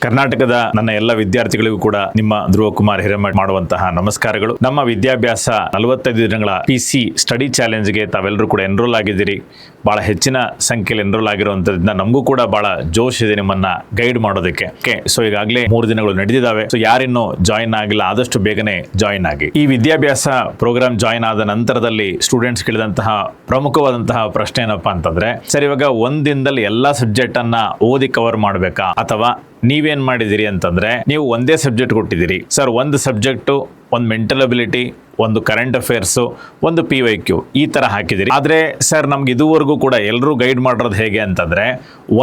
ಕರ್ನಾಟಕದ ನನ್ನ ಎಲ್ಲ ವಿದ್ಯಾರ್ಥಿಗಳಿಗೂ ಕೂಡ ನಿಮ್ಮ ಧ್ರುವ ಕುಮಾರ್ ಹಿರೇಮಠ್ ಮಾಡುವಂತಹ ನಮಸ್ಕಾರಗಳು. ನಮ್ಮ ವಿದ್ಯಾಭ್ಯಾಸ 45 ದಿನಗಳ PC ಸ್ಟಡಿ ಚಾಲೆಂಜ್ಗೆ ತಾವೆಲ್ಲರೂ ಕೂಡ ಎನ್ರೋಲ್ ಆಗಿದ್ದೀರಿ. ಬಹಳ ಹೆಚ್ಚಿನ ಸಂಖ್ಯೆಯಲ್ಲಿ ಎನ್ರೋಲ್ ಆಗಿರುವಂತದ್ರಿಂದ ನಮಗೂ ಕೂಡ ಬಹಳ ಜೋಶ್ ಇದೆ ನಿಮ್ಮನ್ನ ಗೈಡ್ ಮಾಡೋದಕ್ಕೆ. ಸೊ ಈಗಾಗಲೇ 3 ದಿನಗಳು ನಡೆದಿದ್ದಾವೆ. ಸೊ ಯಾರಿನ್ನೂ ಜಾಯಿನ್ ಆಗಿಲ್ಲ ಆದಷ್ಟು ಬೇಗನೆ ಜಾಯಿನ್ ಆಗಿ. ಈ ವಿದ್ಯಾಭ್ಯಾಸ ಪ್ರೋಗ್ರಾಮ್ ಜಾಯಿನ್ ಆದ ನಂತರದಲ್ಲಿ ಸ್ಟೂಡೆಂಟ್ಸ್ ಕೇಳಿದಂತಹ ಪ್ರಮುಖವಾದಂತಹ ಪ್ರಶ್ನೆ ಏನಪ್ಪಾ ಅಂತಂದ್ರೆ, ಸರ್ ಇವಾಗ ಒಂದ್ ದಿನದಲ್ಲಿ ಎಲ್ಲಾ ಸಬ್ಜೆಕ್ಟ್ ಅನ್ನ ಓದಿ ಕವರ್ ಮಾಡ್ಬೇಕಾ, ಅಥವಾ ನೀವೇನ್ ಮಾಡಿದಿರಿ ಅಂತಂದ್ರೆ ನೀವು ಒಂದೇ ಸಬ್ಜೆಕ್ಟ್ ಕೊಟ್ಟಿದ್ದೀರಿ ಸರ್. ಒಂದು ಸಬ್ಜೆಕ್ಟು, ಒಂದು ಮೆಂಟಲ್ ಅಬಿಲಿಟಿ, ಒಂದು ಕರೆಂಟ್ ಅಫೇರ್ಸ್, ಒಂದು PYQ ಈ ತರ ಹಾಕಿದಿರಿ. ಆದ್ರೆ ಸರ್ ನಮ್ಗೆ ಇದುವರೆಗೂ ಕೂಡ ಎಲ್ಲರೂ ಗೈಡ್ ಮಾಡಿರೋದು ಹೇಗೆ ಅಂತಂದ್ರೆ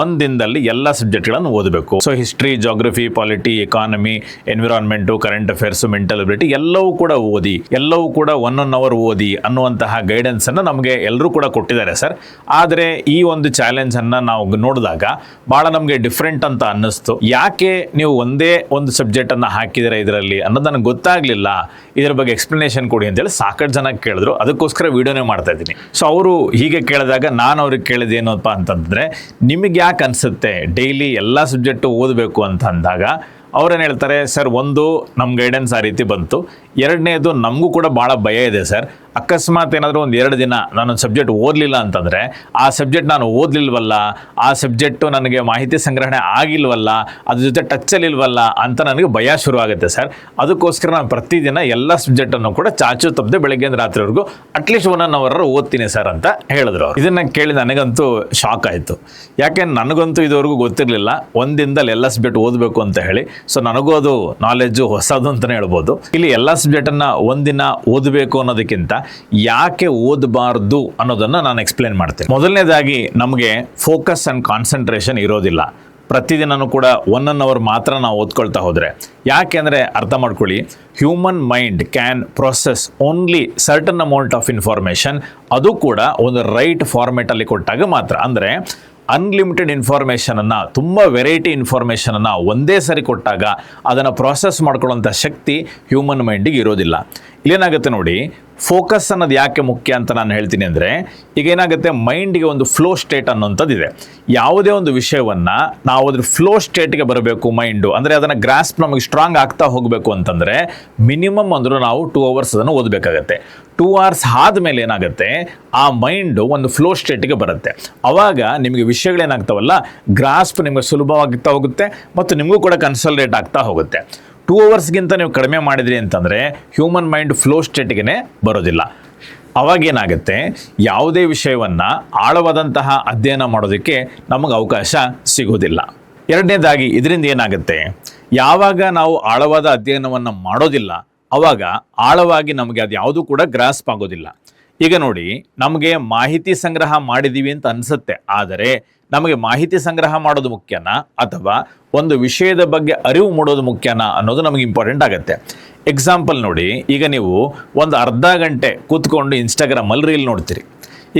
ಒಂದ್ ದಿನದಲ್ಲಿ ಎಲ್ಲ ಸಬ್ಜೆಕ್ಟ್ಗಳನ್ನು ಓದಬೇಕು. So history, geography, polity, economy, environment, current affairs, mental ability ಎಲ್ಲವೂ ಕೂಡ ಓದಿ, ಎಲ್ಲವೂ ಕೂಡ 1 ಅವರ್ ಓದಿ ಅನ್ನುವಂತಹ ಗೈಡೆನ್ಸ್ ಅನ್ನ ನಮಗೆ ಎಲ್ಲರೂ ಕೂಡ ಕೊಟ್ಟಿದ್ದಾರೆ ಸರ್. ಆದ್ರೆ ಈ ಒಂದು ಚಾಲೆಂಜ್ ಅನ್ನ ನಾವು ನೋಡಿದಾಗ ಬಹಳ ನಮಗೆ ಡಿಫ್ರೆಂಟ್ ಅಂತ ಅನ್ನಿಸ್ತು. ಯಾಕೆ ನೀವು ಒಂದೇ ಒಂದು ಸಬ್ಜೆಕ್ಟ್ ಅನ್ನ ಹಾಕಿದಿರ ಇದರಲ್ಲಿ ಅನ್ನೋದು ನನಗೆ ಗೊತ್ತಾಗ್ಲಿಲ್ಲ. ಇದರ ಬಗ್ಗೆ ಎಕ್ಸ್ಪ್ಲನೇಷನ್ ಕೊಡಿ ಅಂತೇಳಿ ಸಾಕಷ್ಟು ಜನ ಕೇಳಿದ್ರು. ಅದಕ್ಕೋಸ್ಕರ ವಿಡಿಯೋನೇ ಮಾಡ್ತಾ ಇದ್ದೀನಿ. ಸೊ ಅವರು ಹೀಗೆ ಕೇಳಿದಾಗ ನಾನು ಅವ್ರಿಗೆ ಕೇಳಿದೇನಪ್ಪ ಅಂತಂದ್ರೆ, ನಿಮಗೆ ಯಾಕೆ ಅನ್ಸುತ್ತೆ ಡೈಲಿ ಎಲ್ಲ ಸಬ್ಜೆಕ್ಟು ಓದಬೇಕು ಅಂತ ಅಂದಾಗ ಅವ್ರೇನು ಹೇಳ್ತಾರೆ, ಸರ್ ಒಂದು ನಮ್ಮ ಗೈಡೆನ್ಸ್ ಆ ರೀತಿ ಬಂತು, ಎರಡನೇದು ನಮಗೂ ಕೂಡ ಭಾಳ ಭಯ ಇದೆ ಸರ್. ಅಕಸ್ಮಾತ್ ಏನಾದರೂ ಒಂದು 2 ದಿನ ನಾನೊಂದು ಸಬ್ಜೆಕ್ಟ್ ಓದಲಿಲ್ಲ ಅಂತಂದರೆ ಆ ಸಬ್ಜೆಕ್ಟ್ ನಾನು ಓದಲಿಲ್ವಲ್ಲ, ಆ ಸಬ್ಜೆಕ್ಟು ನನಗೆ ಮಾಹಿತಿ ಸಂಗ್ರಹಣೆ ಆಗಿಲ್ವಲ್ಲ, ಅದ್ರ ಜೊತೆ ಟಚ್ಚಲ್ಲಿಲ್ವಲ್ಲ ಅಂತ ನನಗೆ ಭಯ ಶುರು ಆಗುತ್ತೆ ಸರ್. ಅದಕ್ಕೋಸ್ಕರ ನಾನು ಪ್ರತಿದಿನ ಎಲ್ಲ ಸಬ್ಜೆಕ್ಟನ್ನು ಕೂಡ ಚಾಚು ತಪ್ಪದೆ ಬೆಳಗ್ಗೆಯಿಂದ ರಾತ್ರಿವರೆಗೂ ಅಟ್ಲೀಸ್ಟ್ 1 ಅವರ್ ಓದ್ತೀನಿ ಸರ್ ಅಂತ ಹೇಳಿದ್ರು ಅವರು. ಇದನ್ನು ಕೇಳಿ ನನಗಂತೂ ಶಾಕ್ ಆಯಿತು. ಯಾಕೆ ನನಗಂತೂ ಇದುವರೆಗೂ ಗೊತ್ತಿರಲಿಲ್ಲ ಒಂದಿನದಲ್ಲಿ ಎಲ್ಲ ಸಬ್ಜೆಕ್ಟ್ ಓದಬೇಕು ಅಂತ ಹೇಳಿ. ಸೊ ನನಗೂ ಅದು ನಾಲೆಡ್ಜು ಹೊಸದು ಅಂತಲೇ ಹೇಳ್ಬೋದು. ಇಲ್ಲಿ ಎಲ್ಲ ಸಬ್ಜೆಕ್ಟನ್ನು ಒಂದಿನ ಓದಬೇಕು ಅನ್ನೋದಕ್ಕಿಂತ ಯಾಕೆ ಓದಬಾರ್ದು ಅನ್ನೋದನ್ನು ನಾನು ಎಕ್ಸ್ಪ್ಲೇನ್ ಮಾಡ್ತೀನಿ. ಮೊದಲನೇದಾಗಿ ನಮಗೆ ಫೋಕಸ್ ಆ್ಯಂಡ್ ಕಾನ್ಸಂಟ್ರೇಷನ್ ಇರೋದಿಲ್ಲ. ಪ್ರತಿದಿನನೂ ಕೂಡ 1 ಅವರ್ ಮಾತ್ರ ನಾವು ಓದ್ಕೊಳ್ತಾ ಹೋದರೆ. ಯಾಕೆಂದರೆ ಅರ್ಥ ಮಾಡ್ಕೊಳ್ಳಿ, human mind can process only certain amount of information, ಅದು ಕೂಡ ಒಂದು ರೈಟ್ ಫಾರ್ಮೆಟಲ್ಲಿ ಕೊಟ್ಟಾಗ ಮಾತ್ರ. ಅಂದರೆ ಅನ್ಲಿಮಿಟೆಡ್ ಇನ್ಫಾರ್ಮೇಷನನ್ನು, ತುಂಬ ವೆರೈಟಿ ಇನ್ಫಾರ್ಮೇಷನನ್ನು ಒಂದೇ ಸರಿ ಕೊಟ್ಟಾಗ ಅದನ್ನು ಪ್ರಾಸೆಸ್ ಮಾಡ್ಕೊಳ್ಳೋಂಥ ಶಕ್ತಿ ಹ್ಯೂಮನ್ ಮೈಂಡಿಗೆ ಇರೋದಿಲ್ಲ. ಇಲ್ಲೇನಾಗುತ್ತೆ ನೋಡಿ, ಫೋಕಸ್ ಅನ್ನೋದು ಯಾಕೆ ಮುಖ್ಯ ಅಂತ ನಾನು ಹೇಳ್ತೀನಿ ಅಂದರೆ, ಈಗ ಏನಾಗುತ್ತೆ, ಮೈಂಡಿಗೆ ಒಂದು ಫ್ಲೋ ಸ್ಟೇಟ್ ಅನ್ನೋಂಥದ್ದಿದೆ. ಯಾವುದೇ ಒಂದು ವಿಷಯವನ್ನು ನಾವು ಅದ್ರ ಫ್ಲೋ ಸ್ಟೇಟ್ಗೆ ಬರಬೇಕು ಮೈಂಡು, ಅಂದರೆ ಅದನ್ನು ಗ್ರಾಸ್ಪ್ ನಮಗೆ ಸ್ಟ್ರಾಂಗ್ ಆಗ್ತಾ ಹೋಗಬೇಕು ಅಂತಂದರೆ ಮಿನಿಮಮ್ ಅಂದರೂ ನಾವು 2 ಅವರ್ಸ್ ಅದನ್ನು ಓದಬೇಕಾಗತ್ತೆ. 2 ಅವರ್ಸ್ ಆದಮೇಲೆ ಏನಾಗುತ್ತೆ, ಆ ಮೈಂಡು ಒಂದು ಫ್ಲೋ ಸ್ಟೇಟಿಗೆ ಬರುತ್ತೆ. ಆವಾಗ ನಿಮಗೆ ವಿಷಯಗಳೇನಾಗ್ತಾವಲ್ಲ, ಗ್ರಾಸ್ಪ್ ನಿಮಗೆ ಸುಲಭವಾಗ್ತಾ ಹೋಗುತ್ತೆ ಮತ್ತು ನಿಮಗೂ ಕೂಡ ಕನ್ಸಲ್ಟೇಟ್ ಆಗ್ತಾ ಹೋಗುತ್ತೆ. 2 ಅವರ್ಸ್ಗಿಂತ ನೀವು ಕಡಿಮೆ ಮಾಡಿದ್ರಿ ಅಂತಂದರೆ ಹ್ಯೂಮನ್ ಮೈಂಡ್ ಫ್ಲೋ ಸ್ಟೇಟ್ಗೆ ಬರೋದಿಲ್ಲ. ಅವಾಗೇನಾಗುತ್ತೆ, ಯಾವುದೇ ವಿಷಯವನ್ನು ಆಳವಾದಂತಹ ಅಧ್ಯಯನ ಮಾಡೋದಕ್ಕೆ ನಮಗೆ ಅವಕಾಶ ಸಿಗೋದಿಲ್ಲ. ಎರಡನೇದಾಗಿ ಇದರಿಂದ ಏನಾಗುತ್ತೆ, ಯಾವಾಗ ನಾವು ಆಳವಾದ ಅಧ್ಯಯನವನ್ನು ಮಾಡೋದಿಲ್ಲ ಆವಾಗ ಆಳವಾಗಿ ನಮಗೆ ಅದು ಯಾವುದೂ ಕೂಡ ಗ್ರಾಸ್ಪ್ ಆಗೋದಿಲ್ಲ. ಈಗ ನೋಡಿ, ನಮಗೆ ಮಾಹಿತಿ ಸಂಗ್ರಹ ಮಾಡಿದ್ದೀವಿ ಅಂತ ಅನಿಸುತ್ತೆ, ಆದರೆ ನಮಗೆ ಮಾಹಿತಿ ಸಂಗ್ರಹ ಮಾಡೋದು ಮುಖ್ಯನಾ ಅಥವಾ ಒಂದು ವಿಷಯದ ಬಗ್ಗೆ ಅರಿವು ಮೂಡೋದು ಮುಖ್ಯನಾ ಅನ್ನೋದು ನಮಗೆ ಇಂಪಾರ್ಟೆಂಟ್ ಆಗುತ್ತೆ. ಎಕ್ಸಾಂಪಲ್ ನೋಡಿ, ಈಗ ನೀವು ಒಂದು ಅರ್ಧ ಗಂಟೆ ಕೂತ್ಕೊಂಡು ಇನ್ಸ್ಟಾಗ್ರಾಮಲ್ಲಿ ರೀಲ್ ನೋಡ್ತೀರಿ.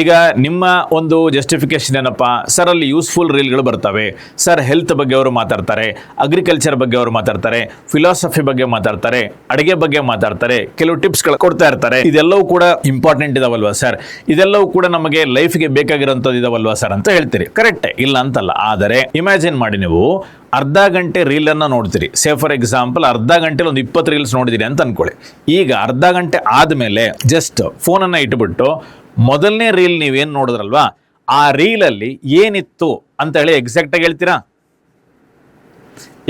ಈಗ ನಿಮ್ಮ ಒಂದು ಜಸ್ಟಿಫಿಕೇಶನ್ ಏನಪ್ಪ ಸರ್, ಅಲ್ಲಿ ಯೂಸ್ಫುಲ್ ರೀಲ್ಗಳು ಬರ್ತವೆ ಸರ್, ಹೆಲ್ತ್ ಬಗ್ಗೆ ಅವರು ಮಾತಾಡ್ತಾರೆ, ಅಗ್ರಿಕಲ್ಚರ್ ಬಗ್ಗೆ ಅವರು ಮಾತಾಡ್ತಾರೆ, ಫಿಲಾಸಫಿ ಬಗ್ಗೆ ಮಾತಾಡ್ತಾರೆ, ಅಡುಗೆ ಬಗ್ಗೆ ಮಾತಾಡ್ತಾರೆ, ಕೆಲವು ಟಿಪ್ಸ್ಗಳು ಕೊಡ್ತಾ ಇರ್ತಾರೆ. ಇದೆಲ್ಲವೂ ಕೂಡ ಇಂಪಾರ್ಟೆಂಟ್ ಇದಾವಲ್ವಾ ಸರ್, ಇದೆಲ್ಲವೂ ಕೂಡ ನಮಗೆ ಲೈಫ್ಗೆ ಬೇಕಾಗಿರೋಂಥದ್ದು ಇದಾವಲ್ವಾ ಸರ್ ಅಂತ ಹೇಳ್ತೀರಿ. ಕರೆಕ್ಟೇ, ಇಲ್ಲ ಅಂತಲ್ಲ. ಆದರೆ ಇಮ್ಯಾಜಿನ್ ಮಾಡಿ, ನೀವು ಅರ್ಧ ಗಂಟೆ ರೀಲನ್ನು ನೋಡ್ತೀರಿ. ಸೇ ಫಾರ್ ಎಕ್ಸಾಂಪಲ್ ಅರ್ಧ ಗಂಟೆಲಿ ಒಂದು 20 ರೀಲ್ಸ್ ನೋಡಿದಿರಿ ಅಂತ ಅನ್ಕೊಳ್ಳಿ. ಈಗ ಅರ್ಧ ಗಂಟೆ ಆದಮೇಲೆ ಜಸ್ಟ್ ಫೋನನ್ನು ಇಟ್ಬಿಟ್ಟು ಮೊದಲನೇ ರೀಲ್ ನೀವೇನು ನೋಡಿದ್ರಲ್ವಾ, ಆ ರೀಲಲ್ಲಿ ಏನಿತ್ತು ಅಂತ ಹೇಳಿ ಎಕ್ಸಾಕ್ಟಾಗಿ ಹೇಳ್ತೀರಾ?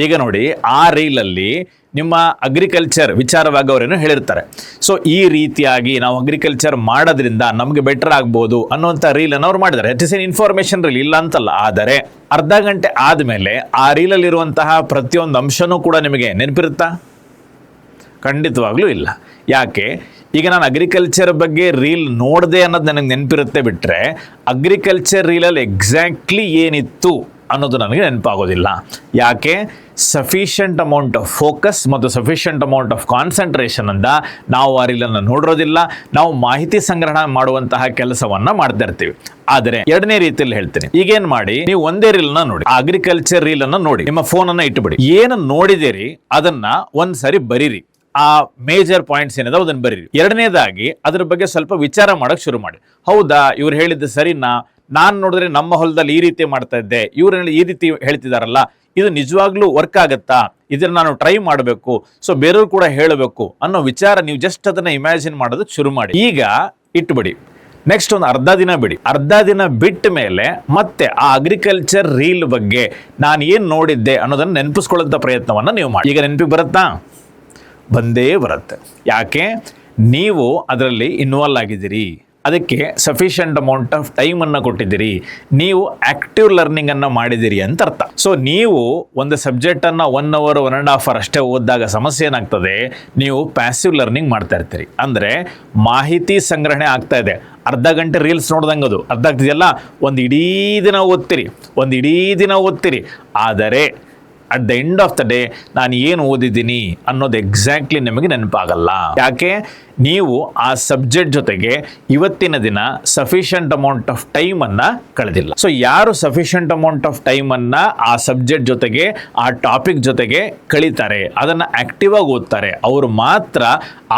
ಈಗ ನೋಡಿ, ಆ ರೀಲಲ್ಲಿ ನಿಮ್ಮ ಅಗ್ರಿಕಲ್ಚರ್ ವಿಚಾರವಾಗಿ ಅವರೇನು ಹೇಳಿರ್ತಾರೆ. ಸೊ ಈ ರೀತಿಯಾಗಿ ನಾವು ಅಗ್ರಿಕಲ್ಚರ್ ಮಾಡೋದ್ರಿಂದ ನಮಗೆ ಬೆಟರ್ ಆಗ್ಬೋದು ಅನ್ನೋಂಥ ರೀಲನ್ನು ಅವ್ರು ಮಾಡಿದ್ದಾರೆ. It is N information reel, ಇಲ್ಲ ಅಂತಲ್ಲ. ಆದರೆ ಅರ್ಧ ಗಂಟೆ ಆದಮೇಲೆ ಆ ರೀಲಲ್ಲಿರುವಂತಹ ಪ್ರತಿಯೊಂದು ಅಂಶನೂ ಕೂಡ ನಿಮಗೆ ನೆನಪಿರುತ್ತಾ? ಖಂಡಿತವಾಗ್ಲೂ ಇಲ್ಲ. ಯಾಕೆ? ಈಗ ನಾನು ಅಗ್ರಿಕಲ್ಚರ್ ಬಗ್ಗೆ ರೀಲ್ ನೋಡಿದೆ ಅನ್ನೋದು ನನಗೆ ನೆನಪಿರುತ್ತೆ, ಬಿಟ್ಟರೆ ಅಗ್ರಿಕಲ್ಚರ್ ರೀಲಲ್ಲಿ ಎಕ್ಸಾಕ್ಟ್ಲಿ ಏನಿತ್ತು ಅನ್ನೋದು ನನಗೆ ನೆನಪಾಗೋದಿಲ್ಲ. ಯಾಕೆ? ಸಫಿಷಿಯಂಟ್ ಅಮೌಂಟ್ ಆಫ್ ಫೋಕಸ್ ಮತ್ತು ಸಫಿಷಿಯಂಟ್ ಅಮೌಂಟ್ ಆಫ್ ಕಾನ್ಸಂಟ್ರೇಷನ್ ಅಂತ ನಾವು ಆ ರೀಲನ್ನು ನೋಡಿರೋದಿಲ್ಲ. ನಾವು ಮಾಹಿತಿ ಸಂಗ್ರಹಣ ಮಾಡುವಂತಹ ಕೆಲಸವನ್ನ ಮಾಡ್ತಾ ಇರ್ತೀವಿ. ಆದರೆ ಎರಡನೇ ರೀತಿಯಲ್ಲಿ ಹೇಳ್ತೀನಿ, ಈಗೇನ್ ಮಾಡಿ, ನೀವು ಒಂದೇ ರೀಲ್ನ ನೋಡಿ, ಅಗ್ರಿಕಲ್ಚರ್ ರೀಲನ್ನು ನೋಡಿ, ನಿಮ್ಮ ಫೋನನ್ನು ಇಟ್ಟುಬಿಡಿ, ಏನು ನೋಡಿದಿರಿ ಅದನ್ನ ಒಂದ್ಸರಿ ಬರೀರಿ. ಆ ಮೇಜರ್ ಪಾಯಿಂಟ್ಸ್ ಏನಿದೆ ಅದನ್ನು ಬರೀರಿ. ಎರಡನೇದಾಗಿ ಅದ್ರ ಬಗ್ಗೆ ಸ್ವಲ್ಪ ವಿಚಾರ ಮಾಡೋಕೆ ಶುರು ಮಾಡಿ. ಹೌದಾ, ಇವ್ರು ಹೇಳಿದ್ದು ಸರಿನಾ? ನಾನು ನೋಡಿದ್ರೆ ನಮ್ಮ ಹೊಲದಲ್ಲಿ ಈ ರೀತಿ ಮಾಡ್ತಾ ಇದ್ದೆ, ಇವ್ರು ಈ ರೀತಿ ಹೇಳ್ತಿದಾರಲ್ಲ, ಇದು ನಿಜವಾಗ್ಲೂ ವರ್ಕ್ ಆಗುತ್ತಾ, ಇದನ್ನ ನಾನು ಟ್ರೈ ಮಾಡಬೇಕು, ಸೊ ಬೇರೆಯವ್ರು ಕೂಡ ಹೇಳಬೇಕು ಅನ್ನೋ ವಿಚಾರ ನೀವು ಜಸ್ಟ್ ಅದನ್ನ ಇಮ್ಯಾಜಿನ್ ಮಾಡೋದಕ್ಕೆ ಶುರು ಮಾಡಿ. ಈಗ ಇಟ್ಬಿಡಿ. ನೆಕ್ಸ್ಟ್ ಒಂದು ಅರ್ಧ ದಿನ ಬಿಡಿ. ಅರ್ಧ ದಿನ ಬಿಟ್ಟ ಮೇಲೆ ಮತ್ತೆ ಆ ಅಗ್ರಿಕಲ್ಚರ್ ರೀಲ್ ಬಗ್ಗೆ ನಾನು ಏನು ನೋಡಿದ್ದೆ ಅನ್ನೋದನ್ನು ನೆನಪಿಸ್ಕೊಳ್ಳೋಂಥ ಪ್ರಯತ್ನವನ್ನು ನೀವು ಮಾಡಿ. ಈಗ ನೆನಪಿಗೆ ಬರುತ್ತಾ? ಬಂದೇ ಬರುತ್ತೆ. ಯಾಕೆ? ನೀವು ಅದರಲ್ಲಿ ಇನ್ವಾಲ್ವ್ ಆಗಿದ್ದೀರಿ, ಅದಕ್ಕೆ ಸಫಿಷಿಯಂಟ್ ಅಮೌಂಟ್ ಆಫ್ ಟೈಮನ್ನು ಕೊಟ್ಟಿದ್ದೀರಿ, ನೀವು ಆಕ್ಟಿವ್ ಲರ್ನಿಂಗನ್ನು ಮಾಡಿದ್ದೀರಿ ಅಂತ ಅರ್ಥ. ಸೊ ನೀವು ಒಂದು ಸಬ್ಜೆಕ್ಟನ್ನು 1 hour 1.5 hour ಅಷ್ಟೇ ಓದಿದಾಗ ಸಮಸ್ಯೆ ಏನಾಗ್ತದೆ, ನೀವು ಪ್ಯಾಸಿವ್ ಲರ್ನಿಂಗ್ ಮಾಡ್ತಾ ಇರ್ತೀರಿ. ಅಂದರೆ ಮಾಹಿತಿ ಸಂಗ್ರಹಣೆ ಆಗ್ತಾ ಇದೆ, ಅರ್ಧ ಗಂಟೆ ರೀಲ್ಸ್ ನೋಡ್ದಂಗೆ ಅದು ಅರ್ಧ ಆಗ್ತಿದೆಯಲ್ಲ, ಒಂದು ಇಡೀ ದಿನ ಓದ್ತೀರಿ. ಆದರೆ at the end of the day ನಾನು ಏನು ಓದಿದ್ದೀನಿ ಅನ್ನೋದು ಎಕ್ಸಾಕ್ಟ್ಲಿ ನಿಮಗೆ ನೆನಪಾಗಲ್ಲ. ಯಾಕೆ? ನೀವು ಆ ಸಬ್ಜೆಕ್ಟ್ ಜೊತೆಗೆ ಇವತ್ತಿನ ದಿನ ಸಫಿಷಿಯಂಟ್ ಅಮೌಂಟ್ ಆಫ್ ಟೈಮನ್ನು ಕಳೆದಿಲ್ಲ. ಸೊ ಯಾರು ಸಫಿಷಿಯಂಟ್ ಅಮೌಂಟ್ ಆಫ್ ಟೈಮನ್ನು ಆ ಸಬ್ಜೆಕ್ಟ್ ಜೊತೆಗೆ, ಆ ಟಾಪಿಕ್ ಜೊತೆಗೆ ಕಳೀತಾರೆ, ಅದನ್ನು ಆಕ್ಟಿವ್ ಆಗಿ ಓದ್ತಾರೆ, ಅವರು ಮಾತ್ರ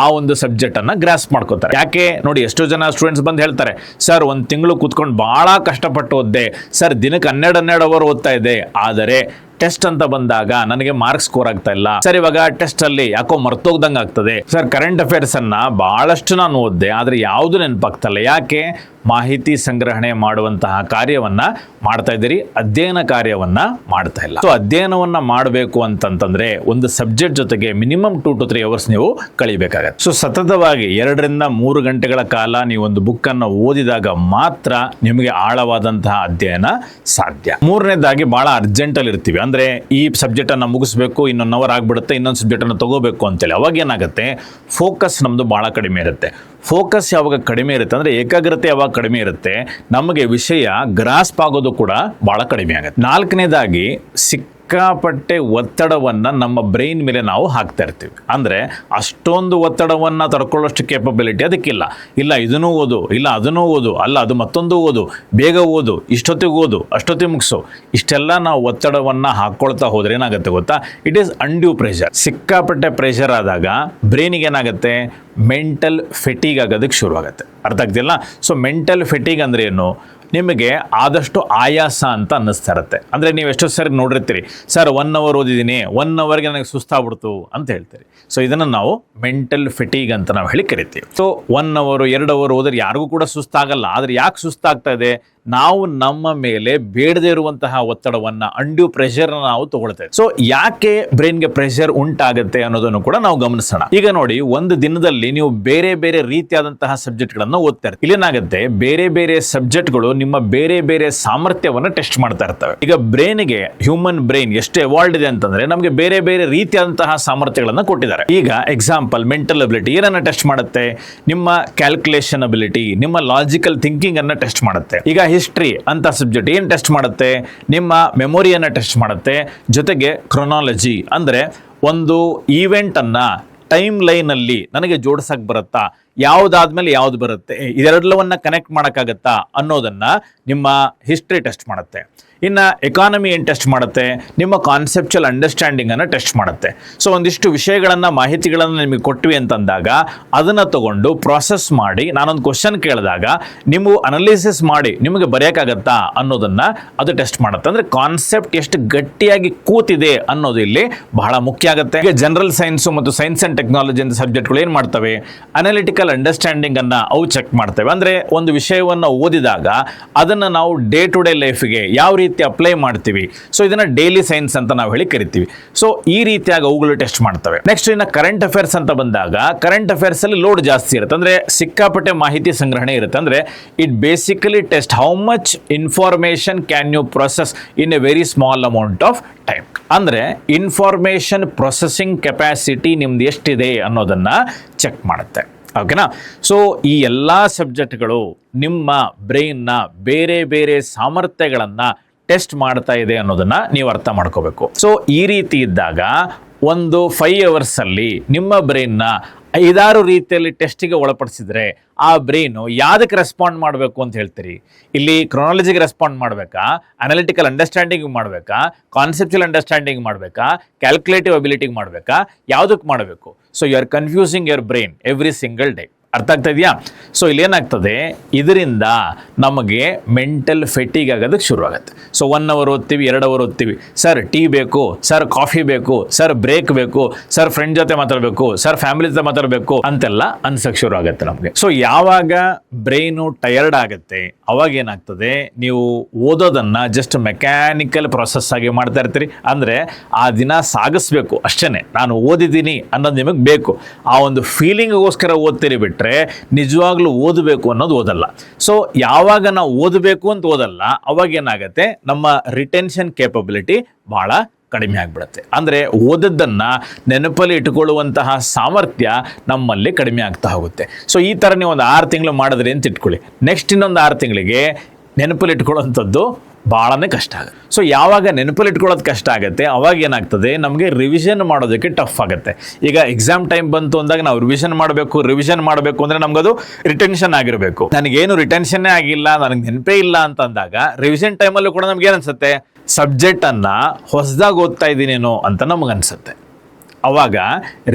ಆ ಒಂದು ಸಬ್ಜೆಕ್ಟನ್ನು ಗ್ರಾಸ್ಪ್ ಮಾಡ್ಕೋತಾರೆ. ಯಾಕೆ ನೋಡಿ, ಎಷ್ಟೋ ಜನ ಸ್ಟೂಡೆಂಟ್ಸ್ ಬಂದು ಹೇಳ್ತಾರೆ, ಸರ್ 1 ತಿಂಗಳು ಕೂತ್ಕೊಂಡು ಭಾಳ ಕಷ್ಟಪಟ್ಟು ಓದಿದೆ ಸರ್, ದಿನಕ್ಕೆ 12 ಅವರ್ ಓದ್ತಾ ಇದ್ದೆ, ಆದರೆ ಟೆಸ್ಟ್ ಅಂತ ಬಂದಾಗ ನನಗೆ ಮಾರ್ಕ್ಸ್ ಸ್ಕೋರ್ ಆಗ್ತಾ ಇಲ್ಲ ಸರ್, ಇವಾಗ ಟೆಸ್ಟ್ ಅಲ್ಲಿ ಯಾಕೋ ಮರ್ತೋಗ್ದಂಗೆ ಆಗ್ತದೆ ಸರ್, ಕರೆಂಟ್ ಅಫೇರ್ಸ್ ಅನ್ನ ಬಹಳಷ್ಟು ನಾನು ಓದಿದೆ ಆದ್ರೆ ಯಾವುದು ನೆನಪಾಗ್ತಲ್ಲ. ಯಾಕೆ? ಮಾಹಿತಿ ಸಂಗ್ರಹಣೆ ಮಾಡುವಂತಹ ಕಾರ್ಯವನ್ನ ಮಾಡ್ತಾ ಇದ್ದೀರಿ, ಅಧ್ಯಯನ ಕಾರ್ಯವನ್ನ ಮಾಡ್ತಾ ಇಲ್ಲ. ಸೊ ಅಧ್ಯಯನವನ್ನ ಮಾಡಬೇಕು ಅಂತಂತಂದ್ರೆ ಒಂದು ಸಬ್ಜೆಕ್ಟ್ ಜೊತೆಗೆ ಮಿನಿಮಮ್ 2 to 3 hours ನೀವು ಕಳಿಬೇಕಾಗತ್ತೆ. ಸೊ ಸತತವಾಗಿ 2 ರಿಂದ 3 ಗಂಟೆಗಳ ಕಾಲ ನೀವು ಒಂದು ಬುಕ್ ಅನ್ನು ಓದಿದಾಗ ಮಾತ್ರ ನಿಮಗೆ ಆಳವಾದಂತಹ ಅಧ್ಯಯನ ಸಾಧ್ಯ. ಮೂರನೇದಾಗಿ ಬಹಳ ಅರ್ಜೆಂಟ್ ಅಲ್ಲಿ ಇರ್ತೀವಿ, ಅಂದ್ರೆ ಈ ಸಬ್ಜೆಕ್ಟ್ ಅನ್ನ ಮುಗಿಸ್ಬೇಕು, ಇನ್ನೊಂದು ಅವರ್ ಆಗ್ಬಿಡುತ್ತೆ, ಇನ್ನೊಂದು ಸಬ್ಜೆಕ್ಟ್ ಅನ್ನು ತಗೋಬೇಕು ಅಂತೇಳಿ. ಅವಾಗ ಏನಾಗುತ್ತೆ, ಫೋಕಸ್ ನಮ್ದು ಬಹಳ ಕಡಿಮೆ ಇರುತ್ತೆ. ಫೋಕಸ್ ಯಾವಾಗ ಕಡಿಮೆ ಇರುತ್ತೆ ಅಂದ್ರೆ ಏಕಾಗ್ರತೆ ಯಾವಾಗ ಕಡಿಮೆ ಇರುತ್ತೆ, ನಮಗೆ ವಿಷಯ ಗ್ರಾಸ್ಪ್ ಆಗೋದು ಕೂಡ ಬಹಳ ಕಡಿಮೆ ಆಗುತ್ತೆ. 4ನೇದಾಗಿ ಸಿಕ್ಕಾಪಟ್ಟೆ ಒತ್ತಡವನ್ನ ನಮ್ಮ ಬ್ರೈನ್ ಮೇಲೆ ನಾವು ಹಾಕ್ತಾ ಇರ್ತೀವಿ. ಅಂದ್ರೆ ಅಷ್ಟೊಂದು ಒತ್ತಡವನ್ನ ತಡ್ಕೊಳ್ಳೋಷ್ಟು ಕೇಪಬಿಲಿಟಿ ಅದಕ್ಕಿಲ್ಲ. ಇಲ್ಲ ಇದನ್ನು ಓದು, ಇಲ್ಲ ಅದನ್ನು ಓದು, ಅಲ್ಲ ಅದು ಮತ್ತೊಂದು ಓದು, ಬೇಗ ಓದು, ಇಷ್ಟೊತ್ತಿಗೆ ಓದು, ಅಷ್ಟೊತ್ತಿಗೆ ಮುಗಿಸು, ಇಷ್ಟೆಲ್ಲ ನಾವು ಒತ್ತಡವನ್ನ ಹಾಕೊಳ್ತಾ ಹೋದ್ರೆ ಏನಾಗುತ್ತೆ ಗೊತ್ತಾ, ಇಟ್ ಈಸ್ ಅನ್ಡ್ಯೂ ಪ್ರೆಷರ್. ಸಿಕ್ಕಾಪಟ್ಟೆ ಪ್ರೆಷರ್ ಆದಾಗ ಬ್ರೈನಿಗೆ ಏನಾಗುತ್ತೆ, ಮೆಂಟಲ್ ಫೆಟೀಗ್ ಆಗೋದಕ್ಕೆ ಶುರುವಾಗುತ್ತೆ. ಅರ್ಥ ಆಗ್ತಿಲ್ಲ? ಸೊ ಮೆಂಟಲ್ ಫೆಟೀಗ್ ಅಂದ್ರೆ ಏನು, ನಿಮಗೆ ಆದಷ್ಟು ಆಯಾಸ ಅಂತ ಅನ್ನಿಸ್ತಾ ಇರುತ್ತೆ. ಅಂದರೆ ನೀವು ಎಷ್ಟೋ ಸರಿ ನೋಡಿರ್ತೀರಿ, ಸರ್ 1 hour ಓದಿದ್ದೀನಿ, 1 hourಗೆ ನನಗೆ ಸುಸ್ತಾಗ್ಬಿಡ್ತು ಅಂತ ಹೇಳ್ತೀರಿ. ಸೊ ಇದನ್ನು ನಾವು ಮೆಂಟಲ್ ಫೆಟೀಗ್ ಅಂತ ನಾವು ಹೇಳಿ ಕರಿತೀವಿ. ಸೊ 1 hour 2 hour ಓದಿದ್ರೆ ಯಾರಿಗೂ ಕೂಡ ಸುಸ್ತಾಗಲ್ಲ. ಆದರೆ ಯಾಕೆ ಸುಸ್ತಾಗ್ತಾ ಇದೆ, ನಾವು ನಮ್ಮ ಮೇಲೆ ಬೇಡದೇ ಇರುವಂತಹ ಒತ್ತಡವನ್ನ, ಅಂಡ್ಯೂ ಪ್ರೆಷರ್ ನಾವು ತಗೊಳ್ತೇವೆ. ಸೊ ಯಾಕೆ ಬ್ರೈನ್ಗೆ ಪ್ರೆಷರ್ ಉಂಟಾಗುತ್ತೆ ಅನ್ನೋದನ್ನು ಕೂಡ ನಾವು ಗಮನಿಸೋಣ. ಈಗ ನೋಡಿ, ಒಂದು ದಿನದಲ್ಲಿ ನೀವು ಬೇರೆ ಬೇರೆ ರೀತಿಯಾದಂತಹ ಸಬ್ಜೆಕ್ಟ್ಗಳನ್ನು ಓದ್ತಾ ಇರ್ತೀವಿ. ಇಲ್ಲೇನಾಗುತ್ತೆ, ಬೇರೆ ಬೇರೆ ಸಬ್ಜೆಕ್ಟ್ಗಳು ನಿಮ್ಮ ಬೇರೆ ಬೇರೆ ಸಾಮರ್ಥ್ಯವನ್ನು ಟೆಸ್ಟ್ ಮಾಡ್ತಾ ಇರ್ತವೆ. ಈಗ ಬ್ರೈನ್ಗೆ, ಹ್ಯೂಮನ್ ಬ್ರೈನ್ ಎಷ್ಟು ಎವಾಲ್ಡ್ ಇದೆ ಅಂತಂದ್ರೆ ನಮಗೆ ಬೇರೆ ಬೇರೆ ರೀತಿಯಾದಂತಹ ಸಾಮರ್ಥ್ಯಗಳನ್ನು ಕೊಟ್ಟಿದ್ದಾರೆ. ಈಗ ಎಕ್ಸಾಂಪಲ್, ಮೆಂಟಲ್ ಅಬಿಲಿಟಿ ಏನನ್ನ ಟೆಸ್ಟ್ ಮಾಡುತ್ತೆ, ನಿಮ್ಮ ಕ್ಯಾಲ್ಕುಲೇಷನ್ ಅಬಿಲಿಟಿ, ನಿಮ್ಮ ಲಾಜಿಕಲ್ ಥಿಂಕಿಂಗ್ ಅನ್ನ ಟೆಸ್ಟ್ ಮಾಡುತ್ತೆ. ಈಗ ಹಿಸ್ಟ್ರಿ ಅಂತ ಸಬ್ಜೆಕ್ಟ್ ಏನ್ ಟೆಸ್ಟ್ ಮಾಡುತ್ತೆ, ನಿಮ್ಮ ಮೆಮೊರಿಯನ್ನ ಟೆಸ್ಟ್ ಮಾಡುತ್ತೆ. ಜೊತೆಗೆ ಕ್ರೊನಾಲಜಿ ಅಂದ್ರೆ ಒಂದು ಈವೆಂಟ್ ಅನ್ನ ಟೈಮ್ ಲೈನ್ ಅಲ್ಲಿ ನನಗೆ ಜೋಡಿಸಕ್ ಬರುತ್ತಾ, ಯಾವುದಾದ್ಮೇಲೆ ಯಾವ್ದು ಬರುತ್ತೆ, ಇದೆರಡವನ್ನ ಕನೆಕ್ಟ್ ಮಾಡಕ್ಕಾಗತ್ತಾ ಅನ್ನೋದನ್ನ ನಿಮ್ಮ ಹಿಸ್ಟ್ರಿ ಟೆಸ್ಟ್ ಮಾಡುತ್ತೆ. ಇನ್ನು ಎಕಾನಮಿ ಏನು ಟೆಸ್ಟ್ ಮಾಡುತ್ತೆ, ನಿಮ್ಮ ಕಾನ್ಸೆಪ್ಚುಯಲ್ ಅಂಡರ್ಸ್ಟ್ಯಾಂಡಿಂಗ್ ಅನ್ನು ಟೆಸ್ಟ್ ಮಾಡುತ್ತೆ. ಸೊ ಒಂದಿಷ್ಟು ವಿಷಯಗಳನ್ನ, ಮಾಹಿತಿಗಳನ್ನು ನಿಮಗೆ ಕೊಟ್ವಿ ಅಂತಂದಾಗ ಅದನ್ನ ತಗೊಂಡು ಪ್ರಾಸೆಸ್ ಮಾಡಿ ನಾನೊಂದು ಕ್ವಶನ್ ಕೇಳಿದಾಗ ನೀವು ಅನಾಲಿಸಿಸ್ ಮಾಡಿ ನಿಮಗೆ ಬರೆಯೋಕ್ಕಾಗತ್ತಾ ಅನ್ನೋದನ್ನ ಅದು ಟೆಸ್ಟ್ ಮಾಡುತ್ತೆ. ಅಂದ್ರೆ ಕಾನ್ಸೆಪ್ಟ್ ಎಷ್ಟು ಗಟ್ಟಿಯಾಗಿ ಕೂತಿದೆ ಅನ್ನೋದು ಇಲ್ಲಿ ಬಹಳ ಮುಖ್ಯ ಆಗುತ್ತೆ. ಈಗ ಜನರಲ್ ಸೈನ್ಸ್ ಮತ್ತು ಸೈನ್ಸ್ ಅಂಡ್ ಟೆಕ್ನಾಲಜಿ ಅಂತ ಸಬ್ಜೆಕ್ಟ್ಗಳು ಏನು ಮಾಡ್ತವೆ, ಅನಾಲಿಟಿಕಲ್ ಅಂಡರ್ಸ್ಟ್ಯಾಂಡಿಂಗ್ ಅನ್ನ ಅವು ಚೆಕ್ ಮಾಡ್ತೇವೆ. ಅಂದ್ರೆ ಒಂದು ವಿಷಯವನ್ನು ಓದಿದಾಗ ಅದನ್ನ ನಾವು ಡೇ ಟು ಡೇ ಲೈಫ್ಗೆ ಯಾವ ರೀತಿ ಅಪ್ಲೈ ಮಾಡ್ತೀವಿ, ಸೊ ಇದನ್ನ ಡೈಲಿ ಸೈನ್ಸ್ ಅಂತ ನಾವು ಹೇಳಿ ಕರಿತೀವಿ. ಸೊ ಈ ರೀತಿಯಾಗಿ ಅವುಗಳು ಟೆಸ್ಟ್ ಮಾಡ್ತವೆ. ನೆಕ್ಸ್ಟ್ ಇನ್ನು ಕರೆಂಟ್ ಅಫೇರ್ಸ್ ಅಂತ ಬಂದಾಗ, ಕರೆಂಟ್ ಅಫೇರ್ಸ್ ಅಲ್ಲಿ ಲೋಡ್ ಜಾಸ್ತಿ ಇರುತ್ತೆ, ಅಂದ್ರೆ ಸಿಕ್ಕಾಪಟ್ಟೆ ಮಾಹಿತಿ ಸಂಗ್ರಹಣೆ ಇರುತ್ತೆ. ಅಂದ್ರೆ it basically test how much information can you process in a very small amount of time. ಅಂದ್ರೆ ಇನ್ಫಾರ್ಮೇಶನ್ ಪ್ರೊಸೆಸಿಂಗ್ ಕೆಪಾಸಿಟಿ ನಿಮ್ದು ಎಷ್ಟಿದೆ ಅನ್ನೋದನ್ನ ಚೆಕ್ ಮಾಡುತ್ತೆ. ಓಕೆನಾ? ಸೊ ಈ ಎಲ್ಲ ಸಬ್ಜೆಕ್ಟ್ಗಳು ನಿಮ್ಮ ಬ್ರೈನ್ನ ಬೇರೆ ಬೇರೆ ಸಾಮರ್ಥ್ಯಗಳನ್ನ ಟೆಸ್ಟ್ ಮಾಡ್ತಾ ಇದೆ ಅನ್ನೋದನ್ನ ನೀವು ಅರ್ಥ ಮಾಡ್ಕೋಬೇಕು. ಸೊ ಈ ರೀತಿ ಇದ್ದಾಗ ಒಂದು 5 hours ಅಲ್ಲಿ ನಿಮ್ಮ ಬ್ರೈನ್ನ 5-6 ರೀತಿಯಲ್ಲಿ ಟೆಸ್ಟಿಗೆ ಒಳಪಡಿಸಿದ್ರೆ ಆ ಬ್ರೈನು ಯಾವುದಕ್ಕೆ ರೆಸ್ಪಾಂಡ್ ಮಾಡಬೇಕು ಅಂತ ಹೇಳ್ತೀರಿ? ಇಲ್ಲಿ ಕ್ರೊನಾಲಜಿಗೆ ರೆಸ್ಪಾಂಡ್ ಮಾಡಬೇಕಾ, ಅನಾಲಿಟಿಕಲ್ ಅಂಡರ್ಸ್ಟ್ಯಾಂಡಿಂಗ್ ಮಾಡಬೇಕಾ, ಕಾನ್ಸೆಪ್ಚುಯಲ್ ಅಂಡರ್ಸ್ಟ್ಯಾಂಡಿಂಗ್ ಮಾಡಬೇಕಾ, ಕ್ಯಾಲ್ಕುಲೇಟಿವ್ ಅಬಿಲಿಟಿಗೆ ಮಾಡಬೇಕಾ, ಯಾವುದಕ್ಕೆ ಮಾಡಬೇಕು? So you are confusing your brain every single day. ಅರ್ಥ ಆಗ್ತಾ ಇದೆಯಾ? ಸೊ ಇಲ್ಲೇನಾಗ್ತದೆ, ಇದರಿಂದ ನಮಗೆ ಮೆಂಟಲ್ ಫೆಟಿಗ್ ಆಗೋದಕ್ಕೆ ಶುರು ಆಗುತ್ತೆ. ಸೊ 1 ಅವರ್ ಓದ್ತೀವಿ, 2 ಅವರ್ ಓದ್ತೀವಿ, ಸರ್ ಟೀ ಬೇಕು, ಸರ್ ಕಾಫಿ ಬೇಕು, ಸರ್ ಬ್ರೇಕ್ ಬೇಕು, ಸರ್ ಫ್ರೆಂಡ್ ಜೊತೆ ಮಾತಾಡಬೇಕು, ಸರ್ ಫ್ಯಾಮಿಲಿ ಜೊತೆ ಮಾತಾಡಬೇಕು ಅಂತೆಲ್ಲ ಅನ್ಸಕ್ಕೆ ಶುರು ಆಗುತ್ತೆ ನಮಗೆ. ಸೊ ಯಾವಾಗ ಬ್ರೈನು ಟಯರ್ಡ್ ಆಗುತ್ತೆ ಅವಾಗ ಏನಾಗ್ತದೆ, ನೀವು ಓದೋದನ್ನ ಜಸ್ಟ್ ಮೆಕ್ಯಾನಿಕಲ್ ಪ್ರೊಸೆಸ್ ಆಗಿ ಮಾಡ್ತಾ ಇರ್ತೀರಿ. ಅಂದರೆ ಆ ದಿನ ಸಾಗಿಸ್ಬೇಕು ಅಷ್ಟೇ, ನಾನು ಓದಿದ್ದೀನಿ ಅನ್ನೋದು ನಿಮಗೆ ಬೇಕು, ಆ ಒಂದು ಫೀಲಿಂಗ್ಗೋಸ್ಕರ ಓದ್ತೀರಿ ಬಿಟ್ಟು ನಿಜವಾಗ್ಲೂ ಓದಬೇಕು ಅನ್ನೋದು ಓದಲ್ಲ. ಸೊ ಯಾವಾಗ ನಾವು ಓದಬೇಕು ಅಂತ ಓದಲ್ಲ ಅವಾಗ ಏನಾಗುತ್ತೆ, ನಮ್ಮ ರಿಟೆನ್ಷನ್ ಕೇಪಬಿಲಿಟಿ ಬಹಳ ಕಡಿಮೆ ಆಗಿಬಿಡುತ್ತೆ. ಅಂದರೆ ಓದದ್ದನ್ನು ನೆನಪಲ್ಲಿ ಇಟ್ಕೊಳ್ಳುವಂತಹ ಸಾಮರ್ಥ್ಯ ನಮ್ಮಲ್ಲಿ ಕಡಿಮೆ ಆಗ್ತಾ ಹೋಗುತ್ತೆ. ಸೊ ಈ ಥರ ನೀವು ಒಂದು 6 ತಿಂಗಳು ಮಾಡಿದ್ರಿ ಅಂತ ಇಟ್ಕೊಳ್ಳಿ, ನೆಕ್ಸ್ಟ್ ಇನ್ನೊಂದು 6 ತಿಂಗಳಿಗೆ ನೆನಪಲ್ಲಿ ಇಟ್ಕೊಳ್ಳುವಂಥದ್ದು ಭಾಳನೇ ಕಷ್ಟ ಆಗುತ್ತೆ. ಸೊ ಯಾವಾಗ ನೆನಪಲ್ಲಿ ಇಟ್ಕೊಳ್ಳೋದು ಕಷ್ಟ ಆಗುತ್ತೆ ಅವಾಗ ಏನಾಗ್ತದೆ, ನಮಗೆ ರಿವಿಷನ್ ಮಾಡೋದಕ್ಕೆ ಟಫ್ ಆಗುತ್ತೆ. ಈಗ ಎಕ್ಸಾಮ್ ಟೈಮ್ ಬಂತು ಅಂದಾಗ ನಾವು ರಿವಿಷನ್ ಮಾಡಬೇಕು ಅಂದರೆ ನಮಗದು ರಿಟೆನ್ಷನ್ ಆಗಿರಬೇಕು. ನನಗೇನು ರಿಟೆನ್ಷನ್ನೇ ಆಗಿಲ್ಲ, ನನಗೆ ನೆನಪೇ ಇಲ್ಲ ಅಂತಂದಾಗ ರಿವಿಷನ್ ಟೈಮಲ್ಲೂ ಕೂಡ ನಮ್ಗೆ ಏನನ್ಸುತ್ತೆ, ಸಬ್ಜೆಕ್ಟನ್ನು ಹೊಸದಾಗಿ ಓದ್ತಾ ಇದ್ದೀನೇನೋ ಅಂತ ನಮಗನ್ಸುತ್ತೆ. ಅವಾಗ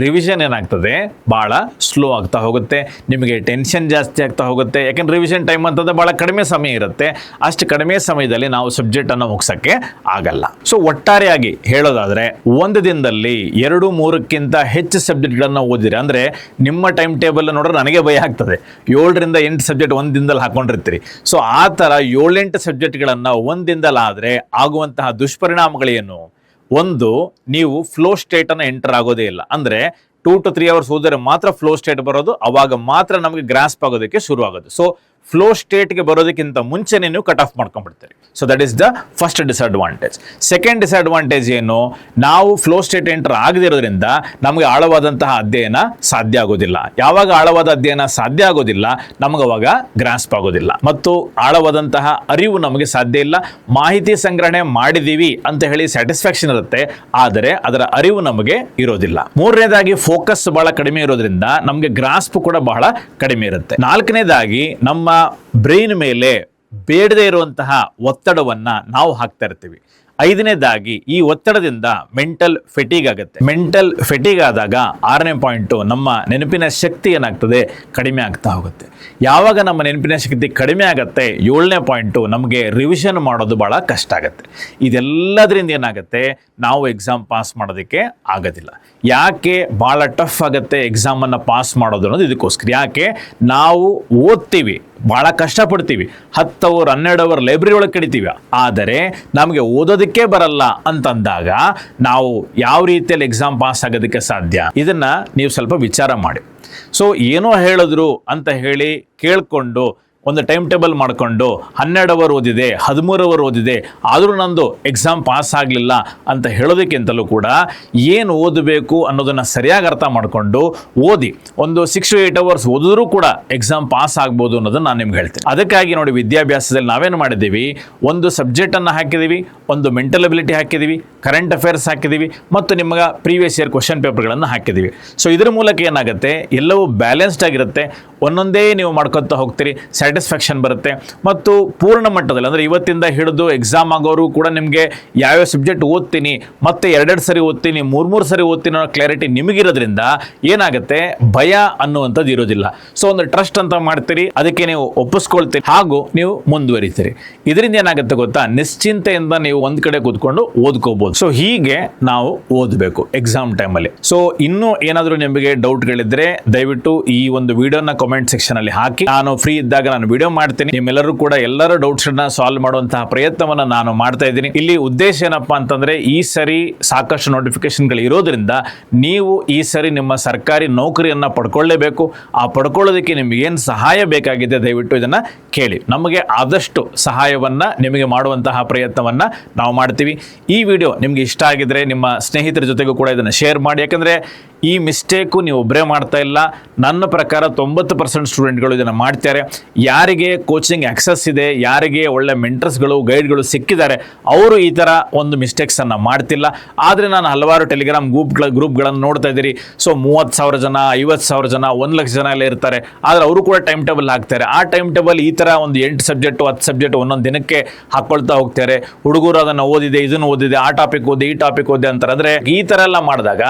ರಿವಿಷನ್ ಏನಾಗ್ತದೆ, ಭಾಳ ಸ್ಲೋ ಆಗ್ತಾ ಹೋಗುತ್ತೆ, ನಿಮಗೆ ಟೆನ್ಷನ್ ಜಾಸ್ತಿ ಆಗ್ತಾ ಹೋಗುತ್ತೆ. ಯಾಕೆಂದ್ರೆ ರಿವಿಷನ್ ಟೈಮ್ ಅಂತಂದ್ರೆ ಭಾಳ ಕಡಿಮೆ ಸಮಯ ಇರುತ್ತೆ, ಅಷ್ಟು ಕಡಿಮೆ ಸಮಯದಲ್ಲಿ ನಾವು ಸಬ್ಜೆಕ್ಟನ್ನು ಮುಗಿಸೋಕ್ಕೆ ಆಗಲ್ಲ. ಸೊ ಒಟ್ಟಾರೆಯಾಗಿ ಹೇಳೋದಾದರೆ ಒಂದು ದಿನದಲ್ಲಿ 2-3ಕ್ಕಿಂತ ಹೆಚ್ಚು ಸಬ್ಜೆಕ್ಟ್ಗಳನ್ನು ಓದಿರಿ ಅಂದರೆ ನಿಮ್ಮ ಟೈಮ್ ಟೇಬಲ್ ನೋಡ್ರೆ ನನಗೆ ಭಯ ಆಗ್ತದೆ. 7ರಿಂದ 8 ಸಬ್ಜೆಕ್ಟ್ ಒಂದು ದಿನದಲ್ಲಿ ಹಾಕೊಂಡಿರ್ತೀರಿ. ಸೊ ಆ ಥರ 7-8 ಸಬ್ಜೆಕ್ಟ್ಗಳನ್ನು ಒಂದು ದಿನದಲ್ಲಿ ಆದರೆ ಆಗುವಂತಹ ದುಷ್ಪರಿಣಾಮಗಳೇನು? ಒಂದು, ನೀವು ಫ್ಲೋ ಸ್ಟೇಟನ್ನು ಎಂಟರ್ ಆಗೋದೇ ಇಲ್ಲ. ಅಂದರೆ 2 to 3 ಅವರ್ಸ್ ಓದಿದ್ರೆ ಮಾತ್ರ ಫ್ಲೋ ಸ್ಟೇಟ್ ಬರೋದು, ಅವಾಗ ಮಾತ್ರ ನಮಗೆ ಗ್ರಾಸ್ಪ್ ಆಗೋದಕ್ಕೆ ಶುರು ಆಗೋದು. ಸೊ ಫ್ಲೋ ಸ್ಟೇಟ್ಗೆ ಬರೋದಕ್ಕಿಂತ ಮುಂಚೆನೇ ನೀವು ಕಟ್ ಆಫ್ ಮಾಡ್ಕೊಂಡ್ಬಿಡ್ತೀರಿ. So that is the first disadvantage. Second disadvantage ಏನು, ನಾವು ಫ್ಲೋ ಸ್ಟೇಟ್ ಎಂಟರ್ ಆಗದಿರೋದ್ರಿಂದ ನಮಗೆ ಆಳವಾದಂತಹ ಅಧ್ಯಯನ ಸಾಧ್ಯ ಆಗೋದಿಲ್ಲ. ಯಾವಾಗ ಆಳವಾದ ಅಧ್ಯಯನ ಸಾಧ್ಯ ಆಗೋದಿಲ್ಲ, ನಮಗೆ ಅವಾಗ ಗ್ರಾಸ್ಪ್ ಆಗೋದಿಲ್ಲ ಮತ್ತು ಆಳವಾದಂತಹ ಅರಿವು ನಮಗೆ ಸಾಧ್ಯ ಇಲ್ಲ. ಮಾಹಿತಿ ಸಂಗ್ರಹಣೆ ಮಾಡಿದೀವಿ ಅಂತ ಹೇಳಿ ಸ್ಯಾಟಿಸ್ಫ್ಯಾಕ್ಷನ್ ಇರುತ್ತೆ, ಆದರೆ ಅದರ ಅರಿವು ನಮಗೆ ಇರೋದಿಲ್ಲ. ಮೂರನೇದಾಗಿ ಫೋಕಸ್ ಬಹಳ ಕಡಿಮೆ ಇರೋದ್ರಿಂದ ನಮಗೆ ಗ್ರಾಸ್ಪ್ ಕೂಡ ಬಹಳ ಕಡಿಮೆ ಇರುತ್ತೆ. ನಾಲ್ಕನೇದಾಗಿ ನಮ್ಮ ಬ್ರೈನ್ ಮೇಲೆ ಬೇಡದೇ ಇರುವಂತಹ ಒತ್ತಡವನ್ನ ನಾವು ಹಾಕ್ತಾ ಇರ್ತೀವಿ. 5ನೇದಾಗಿ ಈ ಒತ್ತಡದಿಂದ ಮೆಂಟಲ್ ಫೆಟಿಗ್ ಆಗುತ್ತೆ. ಮೆಂಟಲ್ ಫೆಟಿಗ್ ಆದಾಗ 6ನೇ ಪಾಯಿಂಟು, ನಮ್ಮ ನೆನಪಿನ ಶಕ್ತಿ ಏನಾಗ್ತದೆ, ಕಡಿಮೆ ಆಗ್ತಾ ಹೋಗುತ್ತೆ. ಯಾವಾಗ ನಮ್ಮ ನೆನಪಿನ ಶಕ್ತಿ ಕಡಿಮೆ ಆಗುತ್ತೆ, 7ನೇ ಪಾಯಿಂಟು, ನಮಗೆ ರಿವಿಷನ್ ಮಾಡೋದು ಭಾಳ ಕಷ್ಟ ಆಗುತ್ತೆ. ಇದೆಲ್ಲದರಿಂದ ಏನಾಗುತ್ತೆ, ನಾವು ಎಕ್ಸಾಮ್ ಪಾಸ್ ಮಾಡೋದಕ್ಕೆ ಆಗೋದಿಲ್ಲ. ಯಾಕೆ ಭಾಳ ಟಫ್ ಆಗುತ್ತೆ ಎಕ್ಸಾಮನ್ನು ಪಾಸ್ ಮಾಡೋದು ಅನ್ನೋದು ಇದಕ್ಕೋಸ್ಕರ. ಯಾಕೆ, ನಾವು ಓದ್ತೀವಿ, ಭಾಳ ಕಷ್ಟಪಡ್ತೀವಿ, 10 ಅವರ್ 12 ಅವರ್ ಲೈಬ್ರರಿ ಒಳಗೆ ಕಡಿತೀವಿ, ಆದರೆ ನಮಗೆ ಓದೋದಕ್ಕೆ ಬರಲ್ಲ ಅಂತಂದಾಗ ನಾವು ಯಾವ ರೀತಿಯಲ್ಲಿ ಎಕ್ಸಾಮ್ ಪಾಸ್ ಆಗೋದಕ್ಕೆ ಸಾಧ್ಯ? ಇದನ್ನ ನೀವು ಸ್ವಲ್ಪ ವಿಚಾರ ಮಾಡಿ. ಸೊ ಏನೋ ಹೇಳಿದ್ರು ಅಂತ ಹೇಳಿ ಕೇಳಿಕೊಂಡು ಒಂದು ಟೈಮ್ ಟೇಬಲ್ ಮಾಡಿಕೊಂಡು 12 ಅವರ್ ಓದಿದೆ, 13 ಅವರ್ ಓದಿದೆ, ಆದರೂ ನಂದು ಎಕ್ಸಾಮ್ ಪಾಸ್ ಆಗಲಿಲ್ಲ ಅಂತ ಹೇಳೋದಕ್ಕಿಂತಲೂ ಕೂಡ ಏನು ಓದಬೇಕು ಅನ್ನೋದನ್ನು ಸರಿಯಾಗಿ ಅರ್ಥ ಮಾಡಿಕೊಂಡು ಓದಿ. ಒಂದು 6 to 8 ಅವರ್ಸ್ ಓದಿದ್ರೂ ಕೂಡ ಎಕ್ಸಾಮ್ ಪಾಸ್ ಆಗ್ಬೋದು ಅನ್ನೋದನ್ನು ನಾನು ನಿಮ್ಗೆ ಹೇಳ್ತೀನಿ. ಅದಕ್ಕಾಗಿ ನೋಡಿ, ವಿದ್ಯಾಭ್ಯಾಸದಲ್ಲಿ ನಾವೇನು ಮಾಡಿದ್ದೀವಿ, ಒಂದು ಸಬ್ಜೆಕ್ಟನ್ನು ಹಾಕಿದ್ದೀವಿ, ಒಂದು ಮೆಂಟಲ್ ಅಬಿಲಿಟಿ ಹಾಕಿದ್ದೀವಿ, ಕರೆಂಟ್ ಅಫೇರ್ಸ್ ಹಾಕಿದ್ದೀವಿ ಮತ್ತು ನಿಮಗೆ ಪ್ರೀವಿಯಸ್ ಇಯರ್ ಕ್ವಶನ್ ಪೇಪರ್ಗಳನ್ನು ಹಾಕಿದ್ದೀವಿ. ಸೊ ಇದರ ಮೂಲಕ ಏನಾಗುತ್ತೆ, ಎಲ್ಲವೂ ಬ್ಯಾಲೆನ್ಸ್ಡ್ ಆಗಿರುತ್ತೆ. ಒಂದೊಂದೇ ನೀವು ಮಾಡ್ಕೊತಾ ಹೋಗ್ತೀರಿ, ಸ್ಯಾಟಿಸ್ಫ್ಯಾಕ್ಷನ್ ಬರುತ್ತೆ ಮತ್ತು ಪೂರ್ಣ ಮಟ್ಟದಲ್ಲಿ, ಅಂದರೆ ಇವತ್ತಿಂದ ಹಿಡಿದು ಎಕ್ಸಾಮ್ ಆಗೋರು ಕೂಡ ನಿಮಗೆ ಯಾವ್ಯಾವ ಸಬ್ಜೆಕ್ಟ್ ಓದ್ತೀನಿ, ಮತ್ತೆ 2 ಸರಿ ಓದ್ತೀನಿ, 3 ಸರಿ ಓದ್ತೀನಿ ಅನ್ನೋ ಕ್ಲಾರಿಟಿ ನಿಮಗಿರೋದ್ರಿಂದ ಏನಾಗುತ್ತೆ, ಭಯ ಅನ್ನುವಂಥದ್ದು ಇರೋದಿಲ್ಲ. ಸೊ ಒಂದು ಟ್ರಸ್ಟ್ ಅಂತ ಮಾಡ್ತೀರಿ, ಅದಕ್ಕೆ ನೀವು ಒಪ್ಪಿಸ್ಕೊಳ್ತೀರಿ ಹಾಗೂ ನೀವು ಮುಂದುವರಿತೀರಿ. ಇದರಿಂದ ಏನಾಗುತ್ತೆ ಗೊತ್ತಾ, ನಿಶ್ಚಿಂತೆಯಿಂದ ನೀವು ಒಂದು ಕಡೆ ಕೂತ್ಕೊಂಡು ಓದ್ಕೋಬಹುದು. ಸೊ ಹೀಗೆ ನಾವು ಓದಬೇಕು ಎಕ್ಸಾಮ್ ಟೈಮಲ್ಲಿ. ಸೊ ಇನ್ನೂ ಏನಾದರೂ ನಿಮಗೆ ಡೌಟ್ಗಳಿದ್ರೆ ದಯವಿಟ್ಟು ಈ ಒಂದು ವಿಡಿಯೋನ ಕಾಮೆಂಟ್ ಸೆಕ್ಷನ್ ಅಲ್ಲಿ ಹಾಕಿ. ನಾನು ಫ್ರೀ ಇದ್ದಾಗ ನಾನು ವಿಡಿಯೋ ಮಾಡ್ತೀನಿ. ನಿಮ್ಮೆಲ್ಲರೂ ಕೂಡ ಎಲ್ಲರ ಡೌಟ್ಸ್ ಅನ್ನ ಸಾಲ್ವ್ ಮಾಡುವಂತಹ ಪ್ರಯತ್ನವನ್ನ ನಾನು ಮಾಡ್ತಾ ಇದ್ದೀನಿ. ಇಲ್ಲಿ ಉದ್ದೇಶ ಏನಪ್ಪಾ ಅಂತಂದ್ರೆ, ಈ ಸರಿ ಸಾಕಷ್ಟು ನೋಟಿಫಿಕೇಶನ್ಗಳು ಇರೋದ್ರಿಂದ ನೀವು ಈ ಸರಿ ನಿಮ್ಮ ಸರ್ಕಾರಿ ನೌಕರಿಯನ್ನ ಪಡ್ಕೊಳ್ಳೇಬೇಕು. ಆ ಪಡ್ಕೊಳ್ಳೋದಕ್ಕೆ ನಿಮ್ಗೆ ಏನು ಸಹಾಯ ಬೇಕಾಗಿದೆ ದಯವಿಟ್ಟು ಇದನ್ನ ಕೇಳಿ. ನಮಗೆ ಆದಷ್ಟು ಸಹಾಯವನ್ನ ನಿಮಗೆ ಮಾಡುವಂತಹ ಪ್ರಯತ್ನವನ್ನ ನಾವು ಮಾಡ್ತೀವಿ. ಈ ವಿಡಿಯೋ ನಿಮ್ಗೆ ಇಷ್ಟ ಆಗಿದ್ರೆ ನಿಮ್ಮ ಸ್ನೇಹಿತರ ಜೊತೆಗೂ ಕೂಡ ಇದನ್ನ ಶೇರ್ ಮಾಡಿ. ಯಾಕಂದ್ರೆ ಈ ಮಿಸ್ಟೇಕು ನೀವು ಒಬ್ಬರೇ ಮಾಡ್ತಾ ಇಲ್ಲ, ನನ್ನ ಪ್ರಕಾರ 90% ಸ್ಟೂಡೆಂಟ್ಗಳು ಇದನ್ನು ಮಾಡ್ತಾರೆ. ಯಾರಿಗೆ ಕೋಚಿಂಗ್ ಆಕ್ಸೆಸ್ ಇದೆ, ಯಾರಿಗೆ ಒಳ್ಳೆ ಮೆಂಟರ್ಸ್ಗಳು ಗೈಡ್ಗಳು ಸಿಕ್ಕಿದ್ದಾರೆ, ಅವರು ಈ ಥರ ಒಂದು ಮಿಸ್ಟೇಕ್ಸನ್ನು ಮಾಡ್ತಿಲ್ಲ. ಆದರೆ ನಾನು ಹಲವಾರು ಟೆಲಿಗ್ರಾಮ್ ಗ್ರೂಪ್ಗಳನ್ನು ನೋಡ್ತಾ ಇದ್ದೀರಿ. ಸೊ 30,000 ಜನ, 50,000 ಜನ, 1,00,000 ಜನ ಎಲ್ಲ ಇರ್ತಾರೆ. ಆದರೆ ಅವರು ಕೂಡ ಟೈಮ್ ಟೇಬಲ್ ಹಾಕ್ತಾರೆ. ಆ ಟೈಮ್ ಟೇಬಲ್ ಈ ಥರ ಒಂದು 8 ಸಬ್ಜೆಕ್ಟು 10 ಸಬ್ಜೆಕ್ಟ್ ಒಂದೊಂದು ದಿನಕ್ಕೆ ಹಾಕ್ಕೊಳ್ತಾ ಹೋಗ್ತಾರೆ. ಹುಡುಗರು ಅದನ್ನು ಓದಿದೆ, ಇದನ್ನು ಓದಿದೆ, ಆ ಟಾಪಿಕ್ ಓದಿ, ಈ ಟಾಪಿಕ್ ಓದಿ ಅಂತಾರೆ. ಅಂದರೆ ಈ ಥರ ಎಲ್ಲ ಮಾಡಿದಾಗ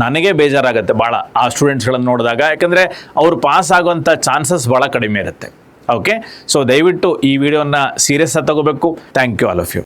ನನಗೆ ಬೇಜಾರು ಬೇಜಾರಾಗುತ್ತೆ ಭಾಳ ಆ ಸ್ಟೂಡೆಂಟ್ಸ್ಗಳನ್ನು ನೋಡಿದಾಗ. ಯಾಕಂದರೆ ಅವರು ಪಾಸ್ ಆಗುವಂಥ ಚಾನ್ಸಸ್ ಭಾಳ ಕಡಿಮೆ ಇರುತ್ತೆ. ಓಕೆ, ಸೊ ದಯವಿಟ್ಟು ಈ ವಿಡಿಯೋನ ಸೀರಿಯಸ್ ಆಗಿ ತಗೋಬೇಕು. Thank you all of you.